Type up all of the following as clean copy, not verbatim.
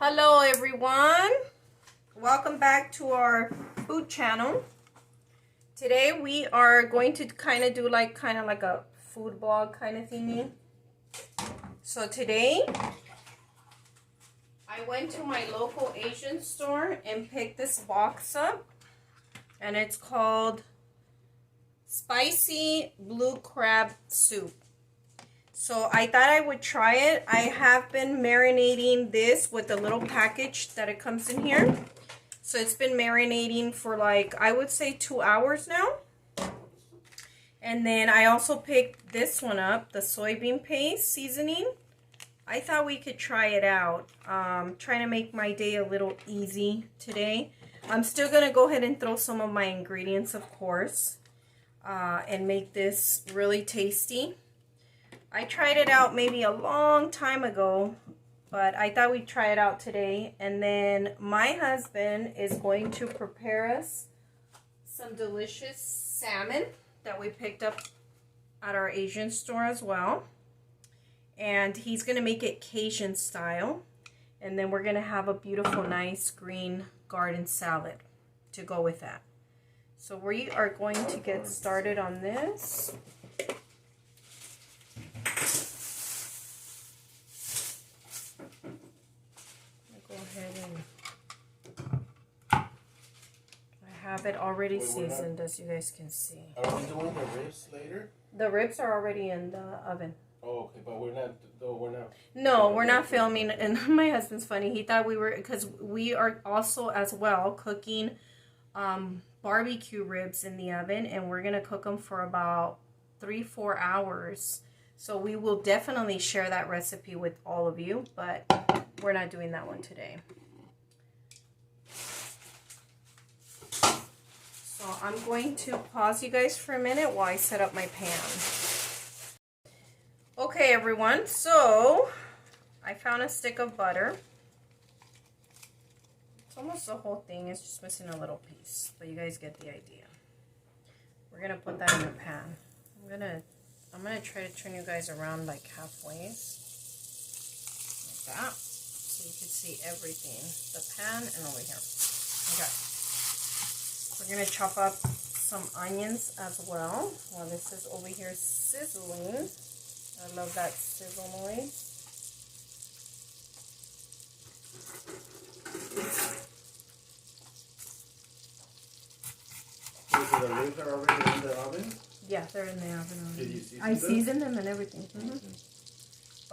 Hello everyone, welcome back to our food channel. Today we are going to kind of do like a food blog kind of thingy. So today I went to my local Asian store and picked this box up, and it's called Spicy Blue Crab Soup. So I thought I would try it. I have been marinating this with the little package that it comes in here. So it's been marinating for like, I would say 2 hours now. And then I also picked this one up, the soybean paste seasoning. I thought we could try it out. Trying to make my day a little easy today. I'm still going to go ahead and throw some of my ingredients, of course, and make this really tasty. I tried it out maybe a long time ago, but I thought we'd try it out today. And then my husband is going to prepare us some delicious salmon that we picked up at our Asian store as well. And he's going to make it Cajun style. And then we're going to have a beautiful, nice green garden salad to go with that. So we are going to get started on this. I have it already seasoned, as you guys can see. Are we doing the ribs later? The ribs are already in the oven. Oh, okay, but we're not. No, we're not filming. And my husband's funny. He thought we were, because we are also as well cooking barbecue ribs in the oven, and we're gonna cook them for about 3-4 hours. So we will definitely share that recipe with all of you, but we're not doing that one today. So I'm going to pause you guys for a minute while I set up my pan. Okay, everyone, so I found a stick of butter. It's almost the whole thing. It's just missing a little piece, but you guys get the idea. We're gonna put that in the pan. I'm gonna try to turn you guys around like halfway, like that, so you can see everything. The pan and over here. Okay. We're gonna chop up some onions as well while this is over here sizzling. I love that sizzle noise. So the ribs are already in the oven? Yeah, they're in the oven already. Did you season I seasoned them and everything.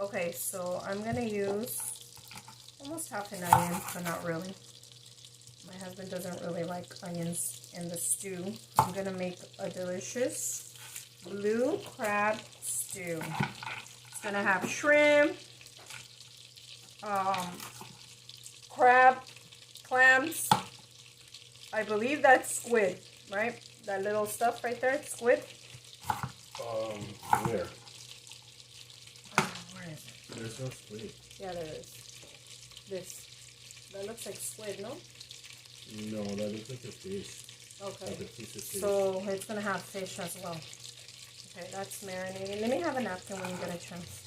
Okay, so I'm gonna use almost half an onion, but not really. My husband doesn't really like onions in the stew. I'm gonna make a delicious blue crab stew. It's gonna have shrimp, crab, clams. I believe that's squid, right? That little stuff right there, squid. Where? Where is it? There's no squid. Yeah, there is. This. That looks like squid, no? No, that looks like a fish. Okay. Like a piece of fish. So it's gonna have fish as well. Okay, that's marinating. Let me have a napkin when you get a chance.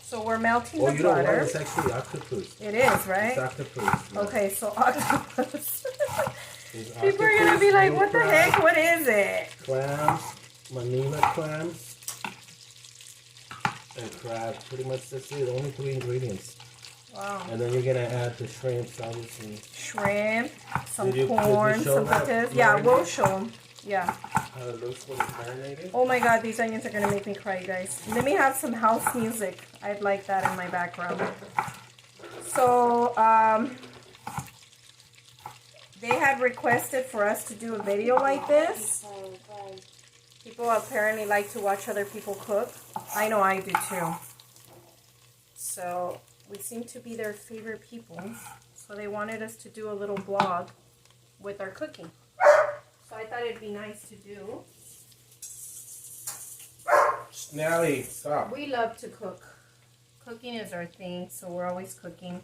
So we're melting the butter. Oh, you know what? It's actually octopus. It is, right? It's octopus. Yeah. Okay, so octopus. People are gonna be like, what the heck? What is it? Clams, Manila clams, and crab. Pretty much that's it. Only 3 ingredients. Wow. And then you're gonna add the shrimps, obviously. Shrimp, some corn, some potatoes. Yeah, we'll show them. Yeah. How it looks when it's marinated. Oh my God, these onions are gonna make me cry, guys. Let me have some house music. I'd like that in my background. So, they had requested for us to do a video like this. People apparently like to watch other people cook. I know I do too. So we seem to be their favorite people. So they wanted us to do a little blog with our cooking. So I thought it'd be nice to do. Snally, stop. We love to cook. Cooking is our thing, so we're always cooking.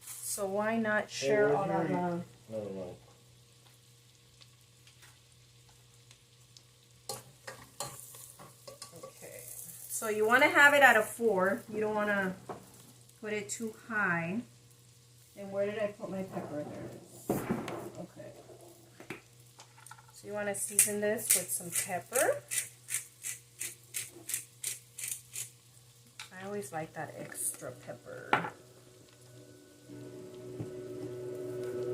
So why not share all that love? No. Okay. So you want to have it at a 4. You don't want to put it too high. where did I put my pepper? There. Okay. So you want to season this with some pepper. I always like that extra pepper.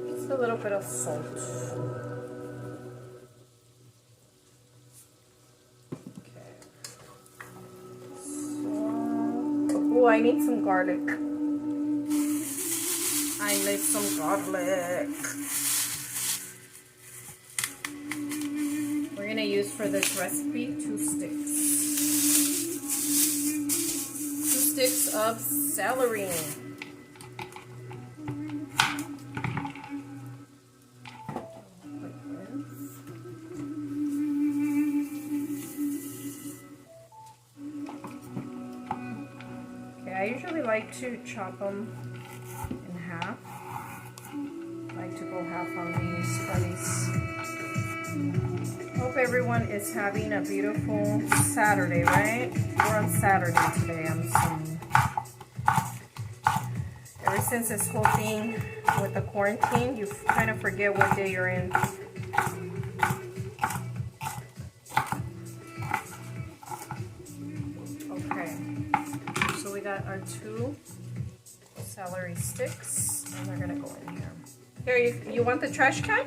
Just a little bit of salt. Okay. So, oh, I need some garlic. I need some garlic. We're gonna use for this recipe 2 sticks. 2 sticks of celery. Okay, I usually like to chop them in half. I like to go half on these for these. Hope everyone is having a beautiful Saturday, right? We're on Saturday today, I'm assuming. Ever since this whole thing with the quarantine, you kind of forget what day you're in. Okay, so we got our 2 celery sticks, and they're gonna go in here. Here, you want the trash can?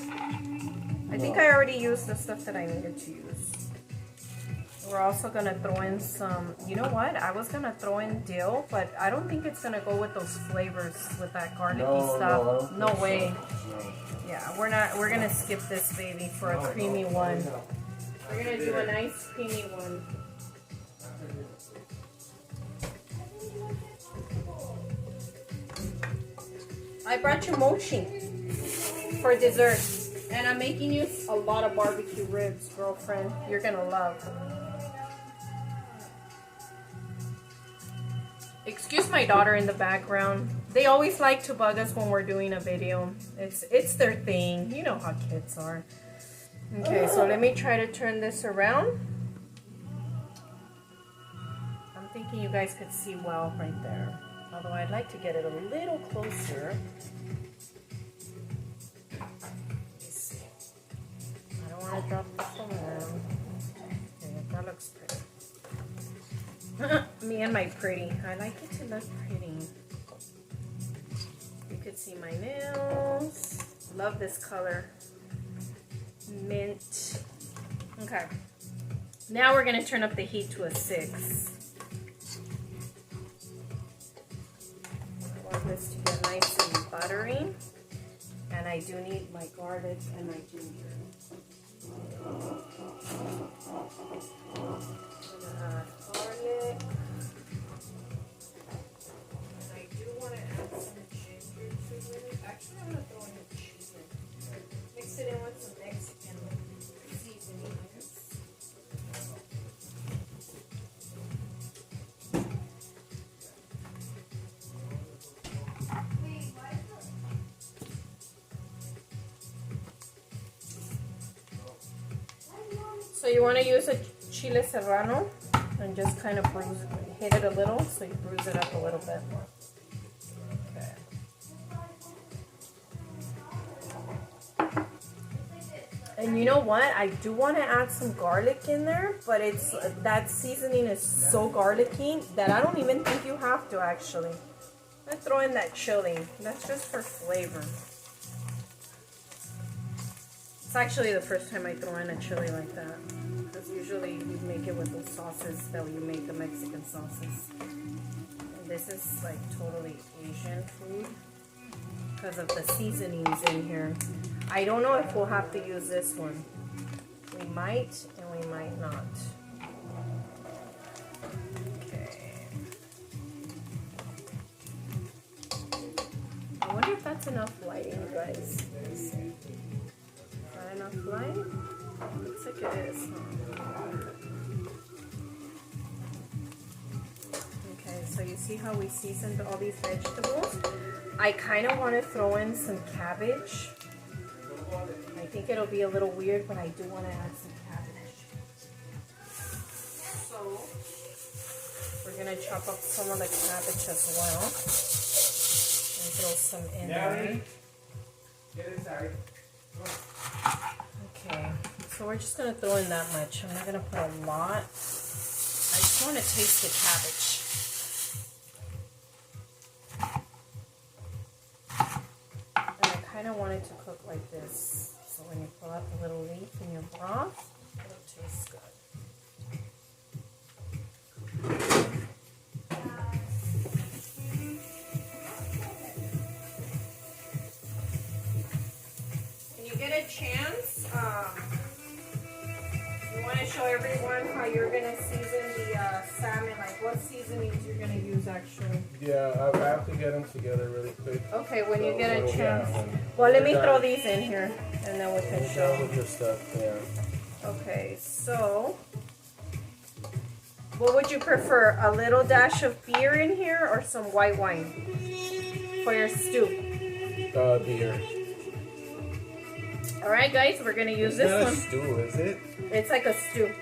I think I already used the stuff that I needed to use. We're also gonna throw in some, you know what? I was gonna throw in dill, but I don't think it's gonna go with those flavors with that garlicky stuff. No way. No. Yeah, we're gonna skip this baby for a creamy one. We're gonna do a nice creamy one. I brought you mochi for dessert. And I'm making you a lot of barbecue ribs, girlfriend. You're gonna love. Excuse my daughter in the background. They always like to bug us when we're doing a video. It's their thing. You know how kids are. Okay, so let me try to turn this around. I'm thinking you guys could see well right there. Although I'd like to get it a little closer. I drop this around. Okay, that looks pretty. Me and my pretty. I like it to look pretty. You could see my nails. Love this color. Mint. Okay. Now we're going to turn up the heat to a 6. I want this to get nice and buttery. And I do need my garlic and my ginger. I'm gonna add garlic. And I do want to add some ginger to it. Actually, I'm gonna throw in the chicken. Mix it in with some Mexican seasonings. So you want to use a chile serrano and just kind of hit it a little, so you bruise it up a little bit. Okay. And you know what? I do want to add some garlic in there, but that seasoning is so garlicky that I don't even think you have to actually. I throw in that chili. That's just for flavor. It's actually the first time I throw in a chili like that. Because usually you make it with those sauces that you make, the Mexican sauces. And this is like totally Asian food because of the seasonings in here. I don't know if we'll have to use this one. We might and we might not. Okay. I wonder if that's enough lighting, you guys. Let's see. Enough light? Looks like it is. Okay, so you see how we seasoned all these vegetables? I kind of want to throw in some cabbage. I think it'll be a little weird, but I do want to add some cabbage. So we're going to chop up some of the cabbage as well. throw some in Nelly, there. get inside. Okay, so we're just gonna throw in that much. I'm not gonna put a lot. I just want to taste the cabbage. And I kind of want it to cook like this. So when you pull out the little leaf in your broth, it'll taste good. When you get a chance, you want to show everyone how you're going to season the salmon, like what seasonings you're going to use actually. Yeah, I have to get them together really quick. Okay, when you get a chance. Yeah, Well, let me throw these in here and then we can show. with your stuff, yeah. Okay, so what would you prefer? A little dash of beer in here or some white wine for your stew? Beer. Alright guys, we're going to use this It's not one. a stew, is it? It's like a stew.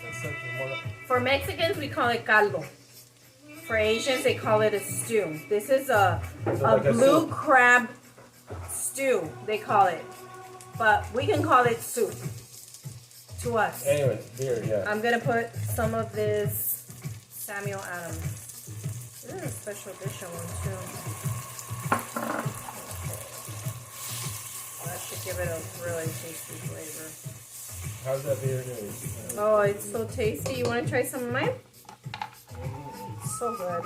That's like more. For Mexicans, we call it caldo. For Asians, they call it a stew. This is a like a blue soup? crab stew, they call it. But we can call it soup to us. Anyways, beer, yeah. I'm going to put some of this Samuel Adams. This is a special edition one too. That should give it a really tasty flavor. How's that beer doing? Oh, it's so tasty. You want to try some of mine? So good.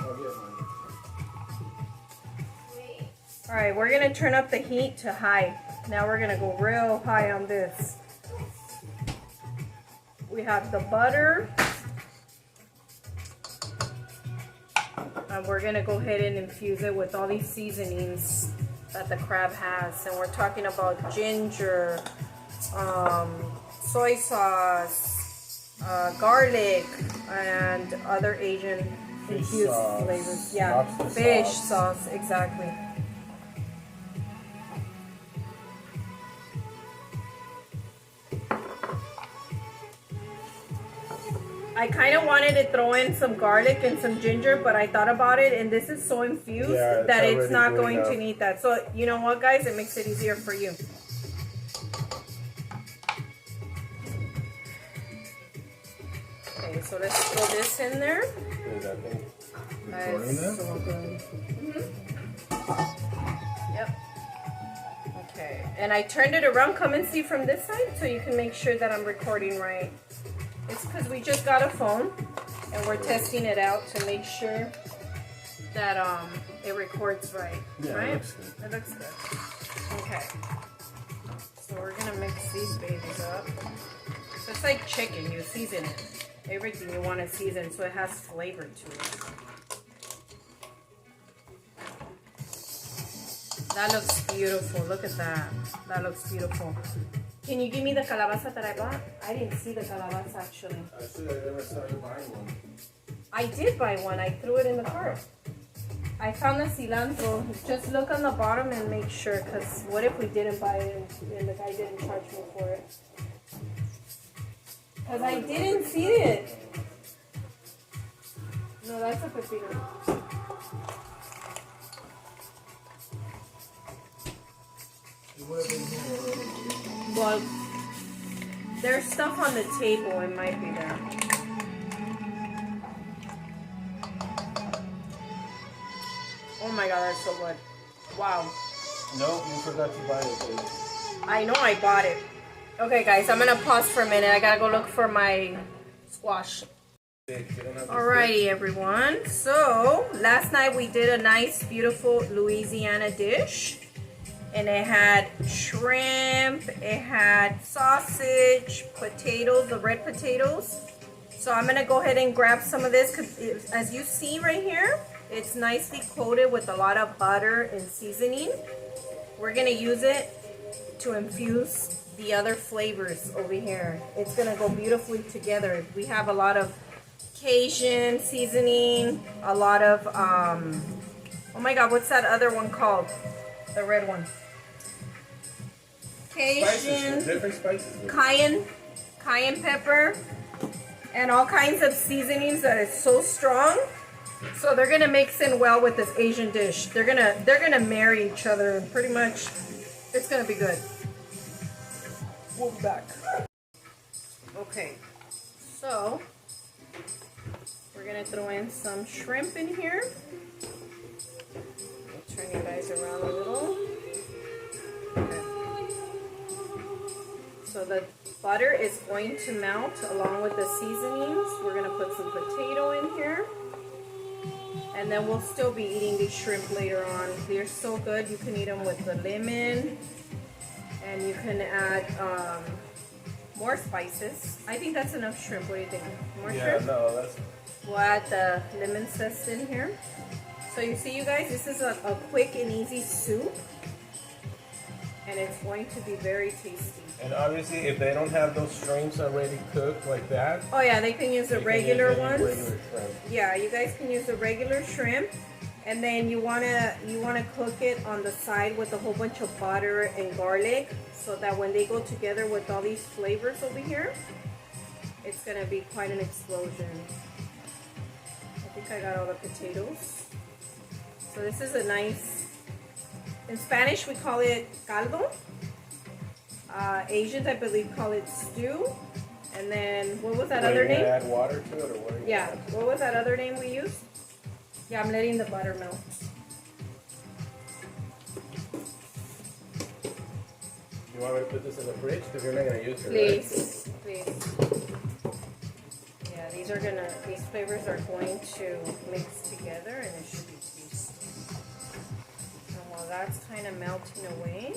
Alright, we're going to turn up the heat to high. Now we're going to go real high on this. We have the butter. And we're going to go ahead and infuse it with all these seasonings that the crab has. And we're talking about ginger, soy sauce, garlic, and other Asian infused flavors. Yeah, Lobster fish sauce. sauce, exactly. I kind of wanted to throw in some garlic and some ginger, but I thought about it, and this is so infused that it's not going to need that. So, you know what, guys? It makes it easier for you. Okay, so let's throw this in there. That's so good. Yep. Okay, and I turned it around. Come and see from this side so you can make sure that I'm recording right. It's because we just got a phone and we're testing it out to make sure that it records right. Yeah, right? it looks good. It looks good. Okay. So we're gonna mix these babies up. So it's like chicken, you season it. Everything you want to season so it has flavor to it. That looks beautiful. Look at that. That looks beautiful. Can you give me the calabaza that I bought? I didn't see the calabaza actually. Actually, I never saw you buying one. I did buy one. I threw it in the cart. I found the cilantro. Just look on the bottom and make sure, because what if we didn't buy it and the guy didn't charge me for it? Because I didn't see it. No, that's a pepino. Well, there's stuff on the table. It might be there. Oh my god, that's so good. Wow. No, you forgot to buy it, babe. I know I bought it. Okay, guys, I'm going to pause for a minute. I got to go look for my squash. Alrighty, everyone. So, last night we did a nice, beautiful Louisiana dish. And it had shrimp, it had sausage, potatoes, the red potatoes. So I'm going to go ahead and grab some of this because as you see right here, it's nicely coated with a lot of butter and seasoning. We're going to use it to infuse the other flavors over here. It's going to go beautifully together. We have a lot of Cajun seasoning, a lot of, oh my god, what's that other one called? The red one. Cajun, Spices, different spices. cayenne pepper, and all kinds of seasonings that is so strong So they're gonna mix in well with this Asian dish. They're gonna marry each other and pretty much it's gonna be good. We'll be back. Okay, so we're gonna throw in some shrimp in here. I'll turn you guys around a little. Okay. So the butter is going to melt along with the seasonings. We're gonna put some potato in here. And then we'll still be eating these shrimp later on. They're so good. You can eat them with the lemon. And you can add more spices. I think that's enough shrimp. What do you think? More shrimp? Yeah, no, that's... We'll add the lemon zest in here. So you see, you guys, this is a quick and easy soup. And it's going to be very tasty. And obviously, if they don't have those shrimps already cooked like that... Oh yeah, they can use the regular ones. Regular shrimp. Yeah, you guys can use the regular shrimp. And then you wanna cook it on the side with a whole bunch of butter and garlic, so that when they go together with all these flavors over here, it's gonna be quite an explosion. I think I got all the potatoes. So this is a nice, in Spanish we call it caldo. Asians, I believe, call it stew. And then what was that other name? Add water to it, or what? Yeah, what was that other name we used? Yeah, I'm letting the butter melt. You want me to put this in the fridge? Because you're not going to use it, Please, please. Yeah, these flavors are going to mix together and it should be tasty. And while that's kind of melting away,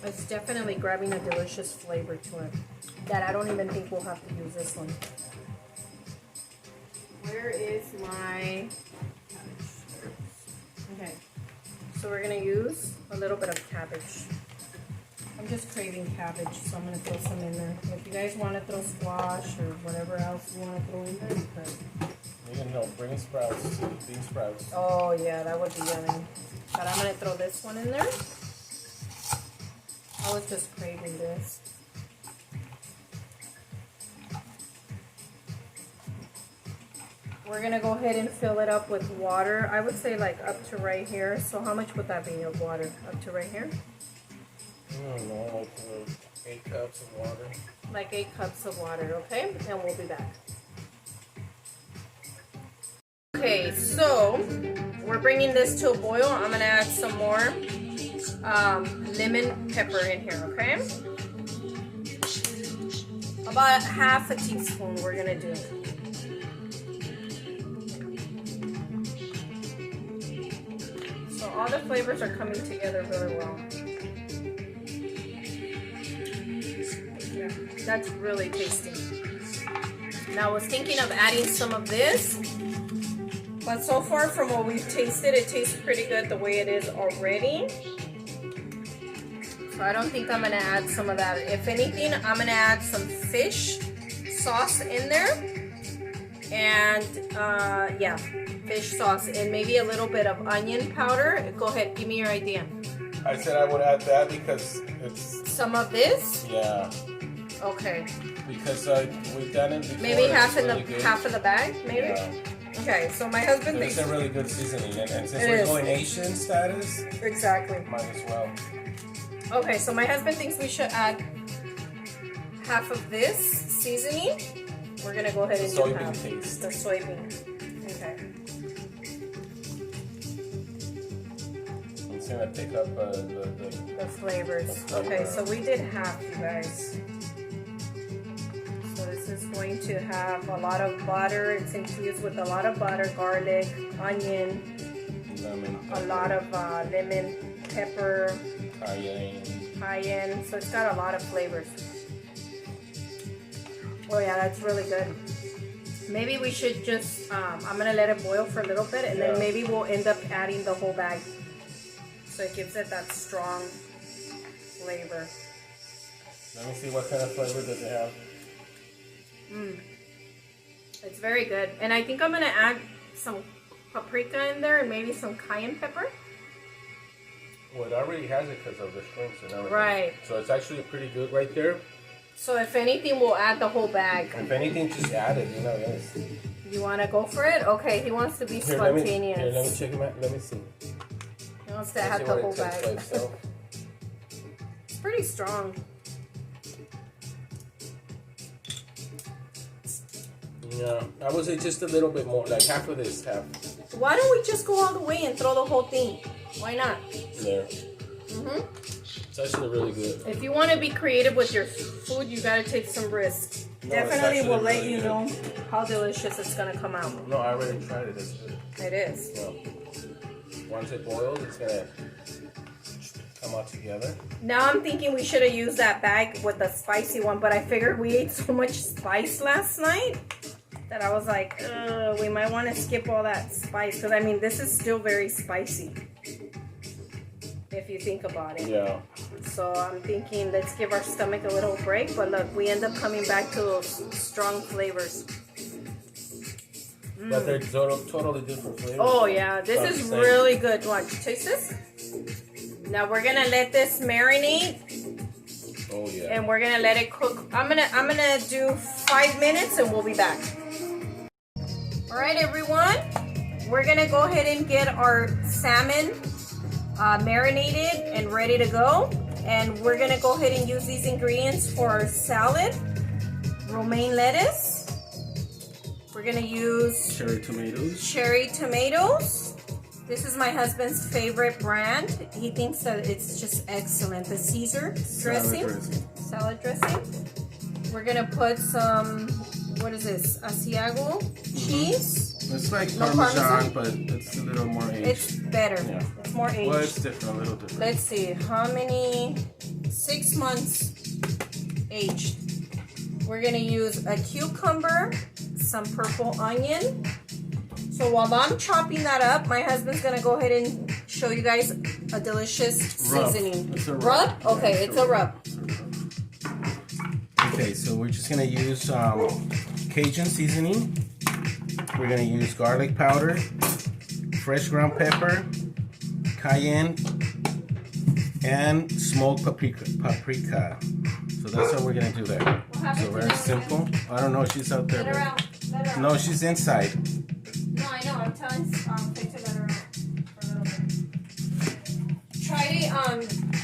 it's definitely grabbing a delicious flavor to it that I don't even think we'll have to use this one. Where is my cabbage? Okay, so we're gonna use a little bit of cabbage. I'm just craving cabbage, so I'm gonna throw some in there. If you guys want to throw squash or whatever else you want to throw in there, you could. You know, bring sprouts, bean sprouts. Oh yeah, that would be yummy. But I'm gonna throw this one in there. I was just craving this. We're gonna go ahead and fill it up with water. I would say like up to right here. So how much would that be of water? Up to right here? I don't know, like 8 cups of water. Like 8 cups of water, okay? And we'll be back. Okay, so we're bringing this to a boil. I'm gonna add some more lemon pepper in here, okay? About half a teaspoon we're gonna do. So all the flavors are coming together really well. Yeah, that's really tasty. Now I was thinking of adding some of this, but so far from what we've tasted, it tastes pretty good the way it is already. So I don't think I'm gonna add some of that. If anything, I'm gonna add some fish sauce in there. And yeah, fish sauce and maybe a little bit of onion powder. Go ahead, give me your idea. I said I would add that because it's... Some of this? Yeah. Okay. Because we've done it before. Maybe half really of the bag, maybe? Yeah. Okay, so my husband It's thinks... a really good seasoning. And since It we're is. going Asian status, Exactly. might as well. Okay, so my husband thinks we should add half of this seasoning. We're gonna go ahead and do half. Soybean taste. The soybean. Okay. It's gonna pick up The flavors. Okay, so we did half, you guys. So this is going to have a lot of butter. It's infused with a lot of butter, garlic, onion, lemon, a lot of lemon, pepper, cayenne. So it's got a lot of flavors. Oh yeah, that's really good. Maybe we should just, I'm gonna let it boil for a little bit and then maybe we'll end up adding the whole bag. So it gives it that strong flavor. Let me see what kind of flavor does it have. It's very good. And I think I'm gonna add some paprika in there and maybe some cayenne pepper. Well, it already has it because of the shrimps and everything. Right. So it's actually pretty good right there. So if anything, we'll add the whole bag. If anything, just add it. You know, yes. You want to go for it? Okay, he wants to be spontaneous. Let me check him out. Let me see. He wants to add the whole bag. It's pretty strong. Yeah, I would say just a little bit more, like half of this, half. Why don't we just go all the way and throw the whole thing? Why not? There. It's actually really good. If you want to be creative with your food, you got to take some risks. No, definitely will let you know how delicious it's going to come out. No, I already tried it. It's good. It is. No. Once it boils, it's going to come out together. Now I'm thinking we should have used that bag with the spicy one, but I figured we ate so much spice last night that I was like, we might want to skip all that spice. Because, I mean, this is still very spicy. If you think about it. Yeah. So I'm thinking let's give our stomach a little break, but look, we end up coming back to those strong flavors. But they're totally different flavors. Oh yeah, this is really good. Watch, taste this. Now we're gonna let this marinate. Oh yeah. And we're gonna let it cook. I'm gonna do 5 minutes and we'll be back. All right, everyone, we're gonna go ahead and get our salmon marinated and ready to go, and we're gonna go ahead and use these ingredients for our salad. Romaine lettuce, we're gonna use cherry tomatoes. This is my husband's favorite brand. He thinks that it's just excellent. The Caesar salad dressing. We're gonna put some, what is this, Asiago cheese. It's like Parmesan, but it's a little more aged. It's better. Yeah. It's more aged. Well, it's different, a little different. Let's see, how many? 6 months aged. We're gonna use a cucumber, some purple onion. So while I'm chopping that up, my husband's gonna go ahead and show you guys a delicious seasoning. It's a rub? Okay, it's a rub. Okay, so we're just gonna use Cajun seasoning. We're gonna use garlic powder, fresh ground pepper, cayenne, and smoked paprika. So that's how we're gonna do that. So very simple. I don't know, she's out there. Let her out. Let her out. No, she's inside. No, I know. I'm telling Faye to let her out for a little bit.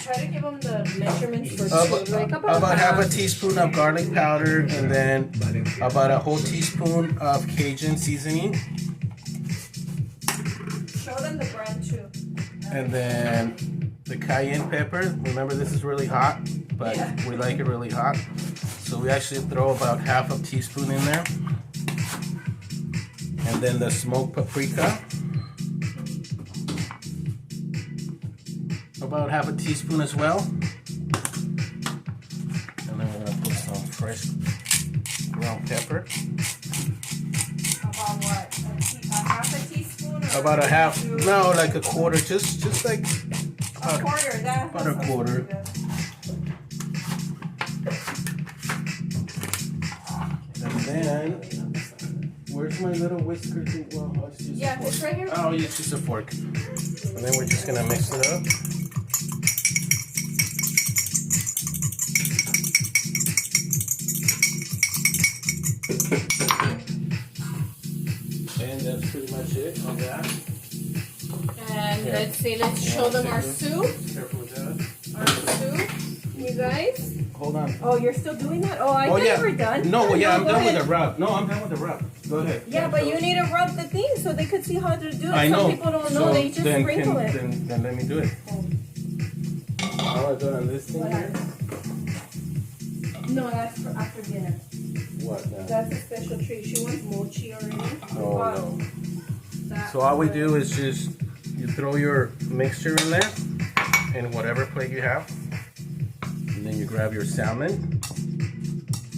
Try to give them the measurements for two. Like about half a teaspoon of garlic powder, and then about a whole teaspoon of Cajun seasoning. Show them the brand too. And then the cayenne pepper. Remember, this is really hot, but we like it really hot. So we actually throw about half a teaspoon in there. And then the smoked paprika. About half a teaspoon as well. And then we're gonna put some fresh ground pepper. About what? A half a teaspoon? About a half, no, like a quarter, just like a quarter. About a quarter. And then, where's my little whisker thing? Well, I'll just use a fork. It's right here. Oh, yeah, just a fork. And then we're just gonna mix it up. And that's pretty much it on that. And let's show them our soup. Careful with that. Our soup, you guys. Hold on. Oh, you're still doing that? Oh, I thought you were done. No, I'm done with the rub. No, I'm done with the rub. Go ahead. Yeah, but you need to rub the thing so they could see how to do it. I know. Some people don't know. They just sprinkle it. Then let me do it. How do I do it on this thing here? No, that's for after dinner. What now? That's a special treat. She wants mochi already. Oh, no. So all we do is just, you throw your mixture in there, in whatever plate you have. And then you grab your salmon,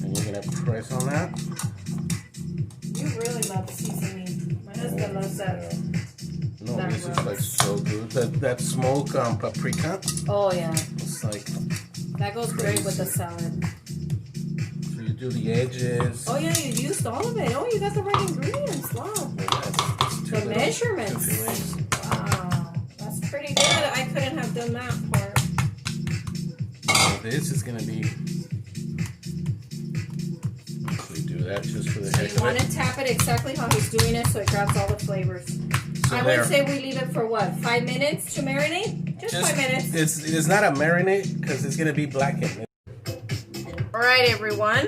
and you're gonna press on that. You really love seasoning. My husband loves that. No, this is like so good. That smoked paprika. Oh yeah. It's like that goes great with the salad. So you do the edges. Oh yeah, you used all of it. Oh, you got the right ingredients. Wow. The measurements. Wow, that's pretty good. I couldn't have done that part. So this is gonna be that just for the So heck you of want it. to tap it exactly how he's doing it so it grabs all the flavors. So I there. would say we leave it for what, 5 minutes to marinate? Just 5 minutes. It's not a marinade because it's gonna be blackened. All right, everyone.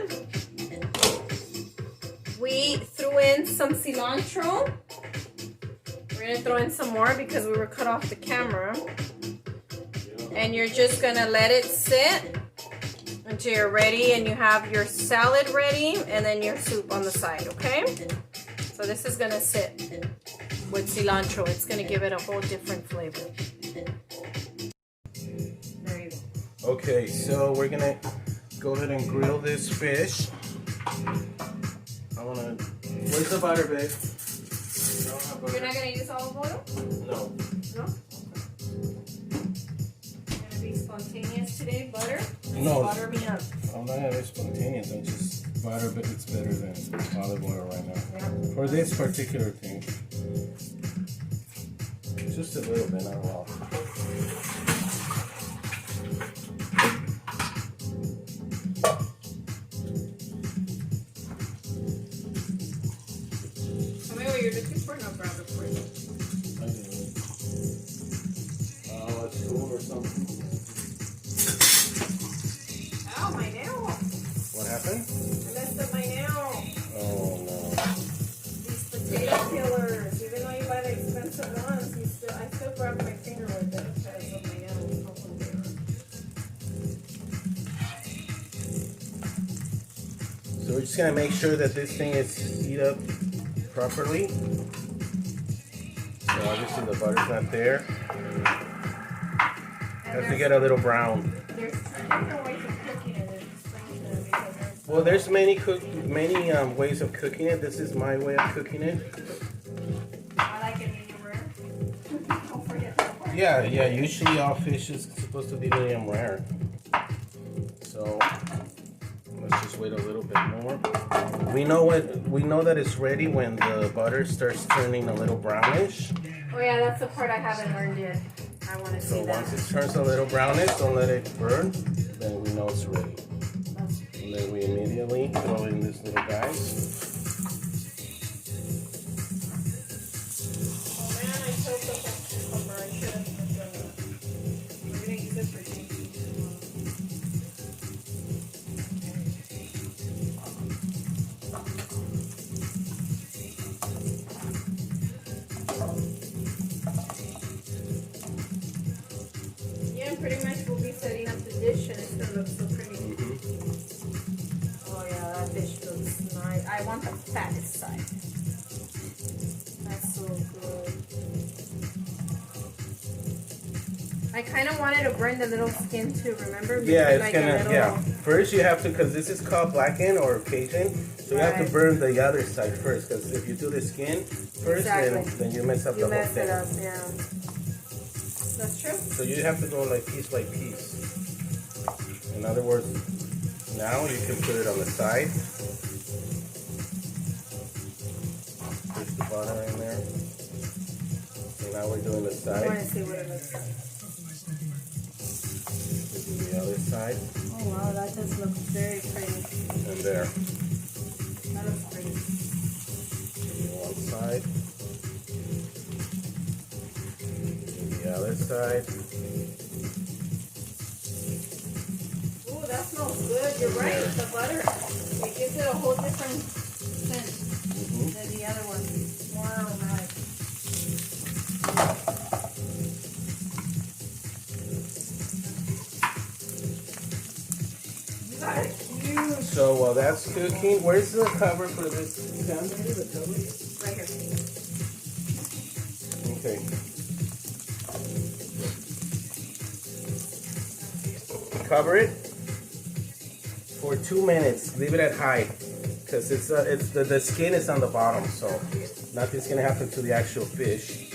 We threw in some cilantro. We're gonna throw in some more because we were cut off the camera. And you're just gonna let it sit until you're ready and you have your salad ready and then your soup on the side, okay? So this is gonna sit with cilantro. It's gonna give it a whole different flavor. There you go. Okay, so we're gonna go ahead and grill this fish. Where's the butter, babe? You're not gonna use olive oil? No. No? Gonna be spontaneous today, butter? No. Butter me up. I'm not gonna be spontaneous. I'm just butter, but it's better than olive oil right now. Yeah. For this particular thing. Just a little bit, not a lot. Tell me what you're looking for, and I'll grab it for you. A tool or something. Ow, my nail! What happened? I messed up my nail. Oh no. These potato peelers, even though you buy the expensive ones, I still grab my finger with it because of my nail. So we're just gonna make sure that this thing is heat up properly. So obviously the butter's not there. Has to get a little brown. There's two different ways of cooking it. Well, there's many ways of cooking it. This is my way of cooking it. I like it medium rare. Don't forget that part. Yeah. Usually all fish is supposed to be medium rare. So let's just wait a little bit more. We know that it's ready when the butter starts turning a little brownish. Oh yeah, that's the part I haven't learned yet. I want to see So that. once it turns a little brownish, don't let it burn. Then we know it's ready. And then we immediately throw in these little guys. Oh man, I choked up that cucumber. I should have done that. We're gonna use it for tea. Yeah, pretty much we'll be setting up the dish and it's gonna look so pretty. Oh yeah, that dish looks nice. I want the fattest side. That's so good. I kind of wanted to burn the little skin too, remember? Yeah, it's like gonna, a little... yeah. First you have to, because this is called Blacken or Cajun, so you have to Right. burn the other side first, because if you do the skin first, Exactly. then you mess up You the whole mess thing. it up, yeah. That's true. So you have to go like piece by piece. In other words, now you can put it on the side. Put the butter in there. So now we're doing the I side. want to see what it looks like. This is the other side. Oh wow, that just looks very pretty. And there. That looks pretty. One side. The other side. Ooh, that smells good. You're right. The butter, it gives it a whole different scent than the other one. More aromatic. You got it huge. So while that's cooking, where's the cover for this pan? The cover? Right here. Okay. Cover it for 2 minutes. Leave it at high, because it's the skin is on the bottom, so nothing's gonna happen to the actual fish.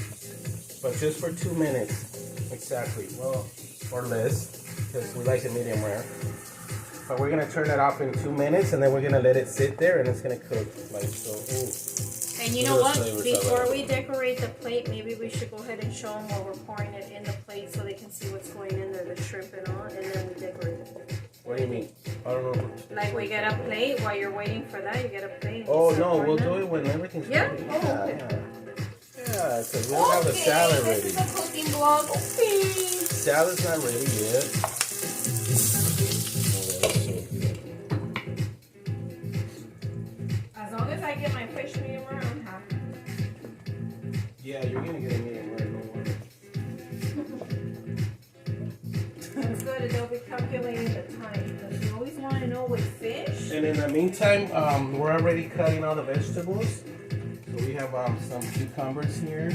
But just for 2 minutes, exactly. Well, or less, because we like it medium rare. But we're gonna turn it off in 2 minutes, and then we're gonna let it sit there, and it's gonna cook like so. Ooh. And you know Little what? flavors of Before it. we decorate the plate, maybe we should go ahead and show them while we're pouring it in the plate so they can see what's going in there, the shrimp and all, and then we decorate it. What do you mean? I don't know. Like we get a plate while you're waiting for that. You get a plate. Oh no, we'll do it when everything's Yeah? ready. Oh, okay. Yeah, because we don't have the salad ready. This is a cooking vlog. Okay. Salad's not ready yet. As long as I get my fish medium rare, I'm happy. Yeah, you're gonna get a medium rare, don't worry. That's good. They'll be calculating the time because you always want to know with fish. And in the meantime, we're already cutting all the vegetables. So we have some cucumbers here.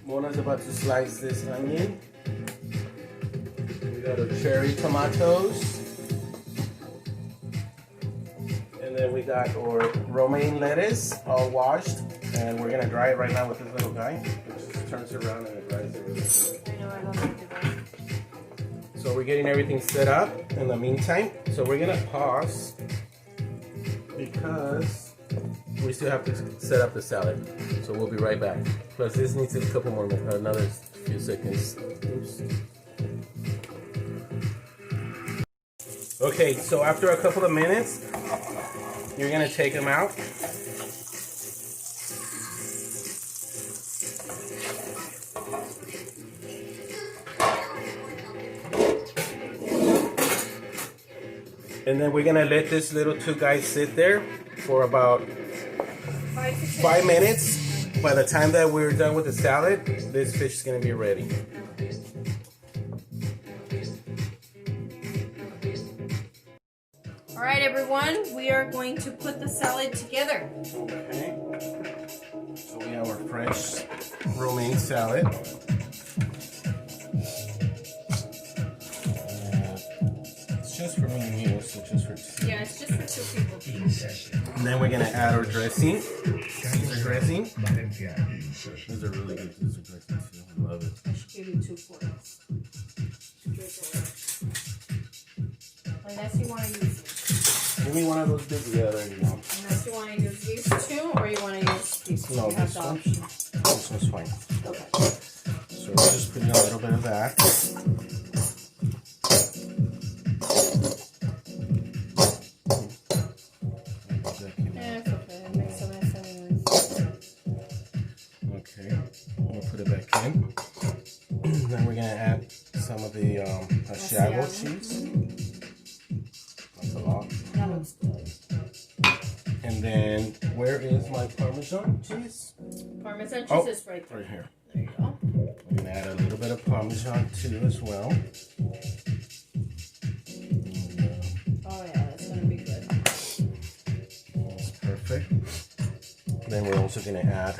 Mona's about to slice this onion. We got our cherry tomatoes. And then we got our romaine lettuce all washed. And we're gonna dry it right now with this little guy. It just turns around and it dries it really good. I know I don't like to do that. So we're getting everything set up in the meantime. So we're gonna pause because we still have to set up the salad. So we'll be right back. Plus this needs a couple more minutes, another few seconds. Oops. Okay, so after a couple of minutes, you're gonna take them out. And then we're gonna let this little two guys sit there for about 5 minutes. By the time that we're done with the salad, this fish is gonna be ready. All right, everyone, we are going to put the salad together. Okay. So we have our fresh romaine salad. It's just for me and you, so just for two. Yeah, it's just for 2 people. And then we're gonna add our dressing. Caesar dressing. These are really good Caesar dressing too. I love it. I should give you 2 quarts. Unless you want to use it. Give me one of those big. Yeah, there you go. Unless you want to use these 2 or you want to use these 2. No, You have this the one. option. This one's fine. Okay. So we're just putting a little bit of that. Yeah, it's okay. It makes a mess anyways. Okay, we'll put it back in. Then we're gonna add some of the Asiago cheese. That's a lot. That looks good. And then where is my Parmesan cheese? Parmesan cheese is right there. Right here. There you go. I'm gonna add a little bit of Parmesan too as well. Oh yeah, that's gonna be good. That's perfect. Then we're also gonna add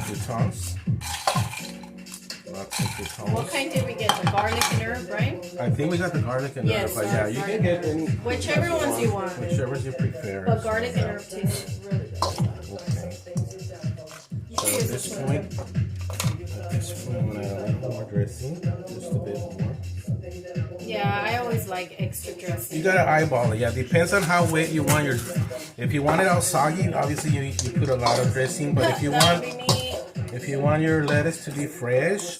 croutons. Lots of croutons. What kind did we get? The garlic and herb, right? I think we got the garlic and Yes, herb, but yeah, you can get any. Whichever ones you want. Whichever you prefer. But garlic and herb tastes really good. Okay. You So should at use this this point, one. I'm gonna add a little more dressing, just a bit more. Yeah, I always like extra dressing. You gotta eyeball it. Yeah, depends on how wet you want your. If you want it all soggy, obviously you put a lot of dressing. But if you That want, would be me. if you want your lettuce to be fresh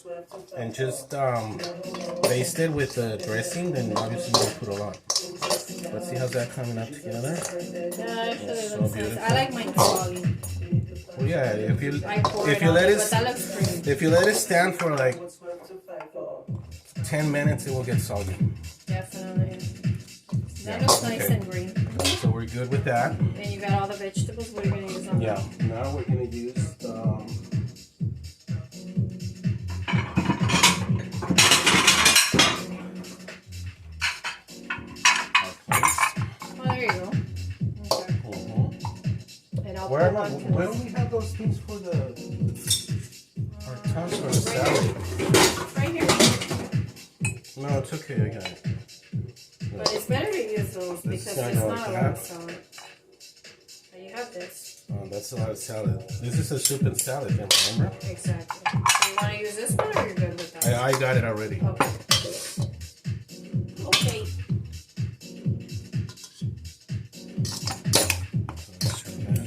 and just baste it with the dressing, then obviously you don't put a lot. Let's see how's that coming up together. Yeah, actually So looks nice. beautiful. I like mine soggy. Well, yeah, if you I pour if it you on let it, it but that looks pretty. if you let it stand for like 10 minutes, it will get soggy. Definitely. That Yeah, looks nice okay. and green. So we're good with that. And you got all the vegetables. What are you gonna use on Yeah. that? Now we're gonna use Oh, there you go. Okay. And I'll Where put one. where do we have those things for the our tongs for the salad? Right here. No, it's okay. I got it. But it's better to use those This because is not it's going not a to lot of happen. salad. But you have this. Oh, that's a lot of salad. This is a soup and salad, then, remember? Exactly. So you want to use this one or you're good with that? I got it already. Okay. Okay.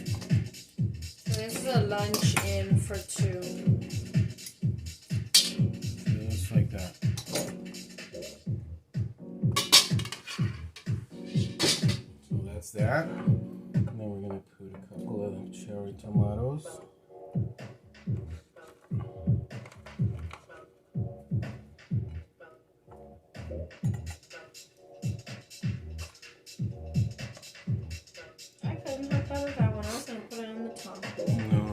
So this is a lunch in for 2. Just like that. that. And then we're gonna put a couple of cherry tomatoes. I couldn't have thought of that one. I was gonna put it on the top. No.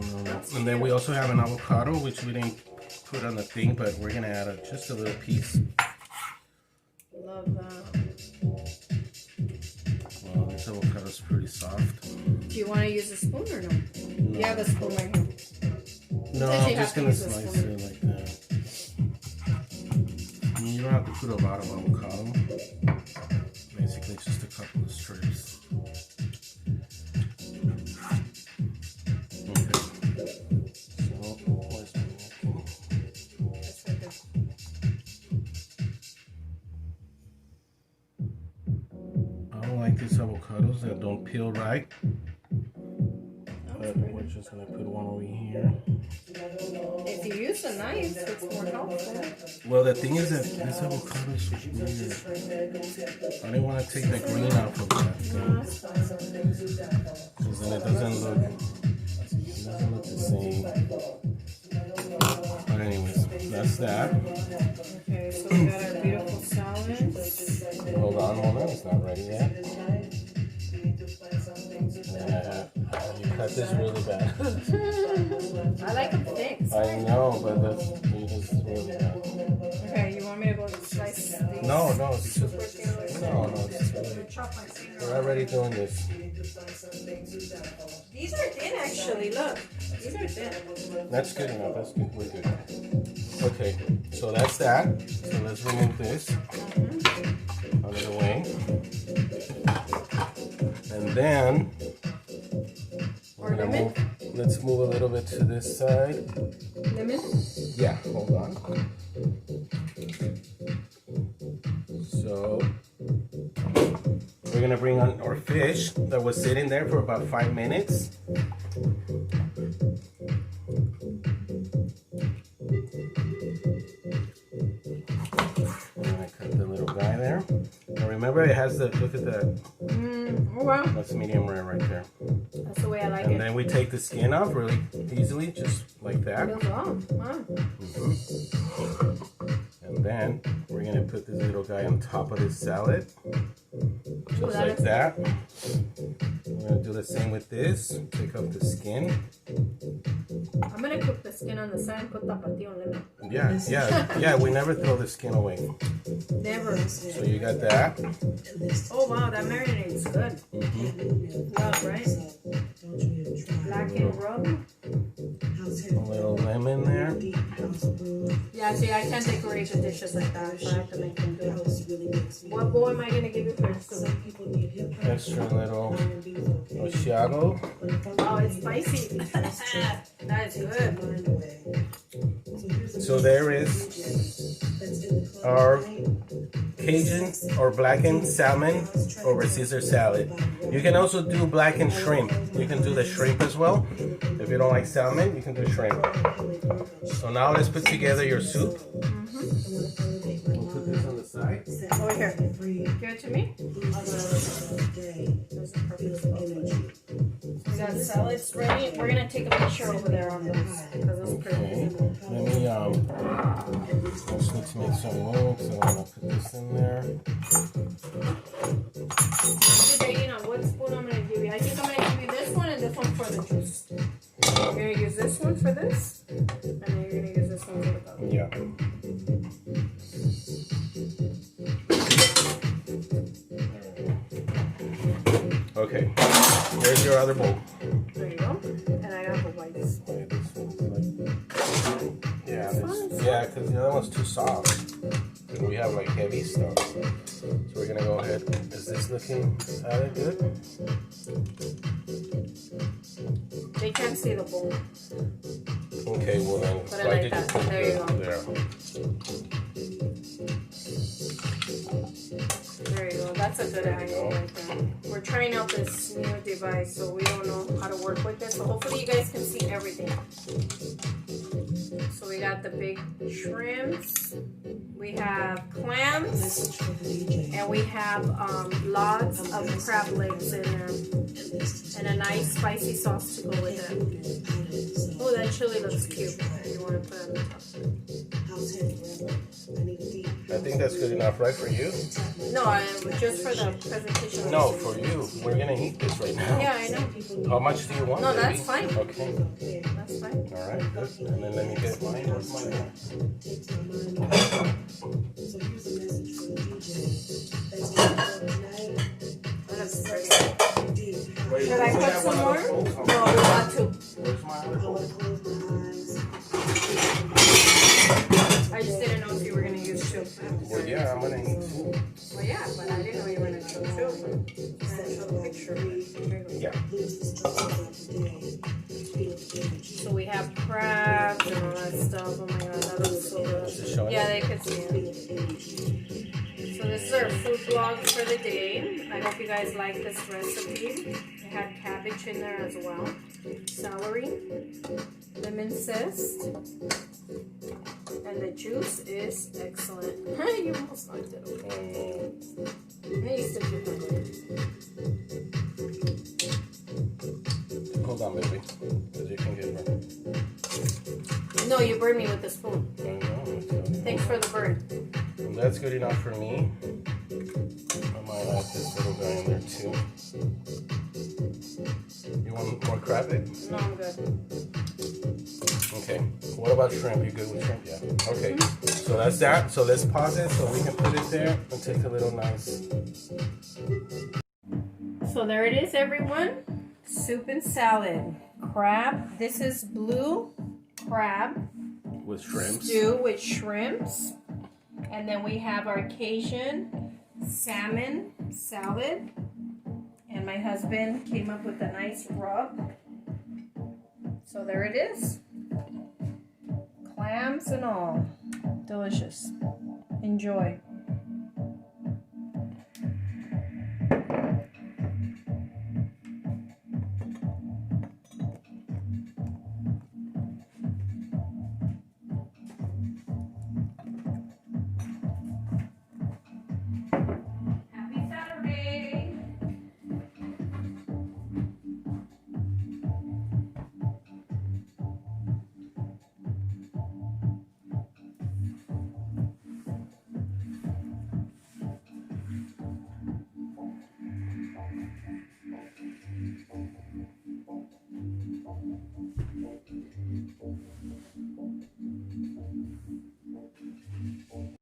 And then we also have an avocado, which we didn't put on the thing, but we're gonna add just a little piece. Love that. Well, this avocado is pretty soft. Do you want to use a spoon or no? You have a spoon right here. No, Says I'm you just have to gonna use a slice spoon. it like that. You don't have to put a lot of avocado. Basically, just a couple of strips. Okay. So, where's my napkin? That's right there. I don't like these avocados that don't peel right. That was But pretty. we're just gonna put one over here. If you use a knife, it's more helpful. Well, the thing is that this avocado is weird. I didn't want to take the green off of that thing. Because then it doesn't look the same. But anyways, that's that. Okay, so we got our beautiful salad. Hold on, it's not ready yet. You cut this really bad. I like them thick. I know, but that's really bad. Okay, you want me to go slice these? No, it's just, Super thin like no, it's really, chop my finger. we're already doing this. These are thin actually, look. These are thin. That's good enough, that's good, we're good. Okay, so that's that. So let's remove this out of the way. And then we're gonna move, let's move a little bit to this side. Lemon? Yeah, hold on. So we're gonna bring on our fish that was sitting there for about 5 minutes. And I cut the little guy there. Now remember, it has the, look at that. Oh wow. That's medium rare right there. That's the way I like And it. then we take the skin off really easily, just like that. Feels long. Wow. And then we're gonna put this little guy on top of this salad, just that like is- that. We're gonna do the same with this. Take off the skin. I'm gonna cook the skin on the side and put tapatio on lemon. Yeah. We never throw the skin away. Never. So you got that. Oh wow, that marinate's good. Love, right? Blacken rub. A little lemon there. Yeah, see, I can't decorate the dishes like that, so I have to make them do it. What bowl am I gonna give you first? Extra little Oshiago. Oh, it's spicy. That is good. So there is our Cajun or blackened salmon over Caesar salad. You can also do blackened shrimp. You can do the shrimp as well. If you don't like salmon, you can do shrimp. So now let's put together your soup. We'll put this on the side. Over here. Give it to me. We got salads ready. We're gonna take a picture over there on this because it's pretty. Okay. Let me just need to make some room, so I'm gonna put this in there. I'm debating on what spoon I'm gonna give you. I think I'm gonna give you this one and this one for the juice. You're gonna use this one for this, and then you're gonna use this one for the other. Yeah. Okay. There's your other bowl. There you go. And I got the whites. Okay, this one's like, yeah, because the other one's too soft. And we have like heavy stuff. So we're gonna go ahead. Is this looking salad good? They can't see the bowl. Okay, well then, But I why like did you that. put There you go. there? There you go. That's a good angle right there. We're trying out this new device, so we don't know how to work with it. So hopefully you guys can see everything. So we got the big shrimps, we have clams, and we have lots of crab legs in there, and a nice spicy sauce to go with it. Oh, that chili looks cute. You want to put it on the top? I think that's good enough, right, for you? No, just for the presentation. No, for you. We're gonna eat this right now. Yeah, I know. How much do you want? No, baby? that's fine. Okay. That's fine. All right. Good. And then let me get mine. Where's mine? That looks pretty. Wait, Should I was put that some one of more? the bowls? No, we want to. Where's my other bowl? I just didn't know if you were going to use two. Well, yeah, I'm gonna eat too. Well, yeah, but I didn't know you were going to show two. I'm going to show the picture. Yeah. So we have crabs and all that stuff. Oh my god, that looks so Just good. showing Yeah, it. they could see it. So this is our food vlog for the day. I hope you guys like this recipe. It had cabbage in there as well. Celery, lemon zest, and the juice is excellent. You almost knocked it over. Needs to be Hold on, baby. Because you can get burned. No, you burned me with the spoon. I know. Thanks for the burn. And that's good enough for me. I might add this little guy in there too. You want more crab? No, I'm good. Okay. What about shrimp? You good with shrimp? Yeah. Okay. So that's that. So let's pause it so we can put it there and take a little nice. So there it is, everyone. Soup and salad. Crab. This is blue crab With shrimps. stew with shrimps. And then we have our Cajun salmon salad. And my husband came up with a nice rub. So there it is. Clams and all. Delicious. Enjoy.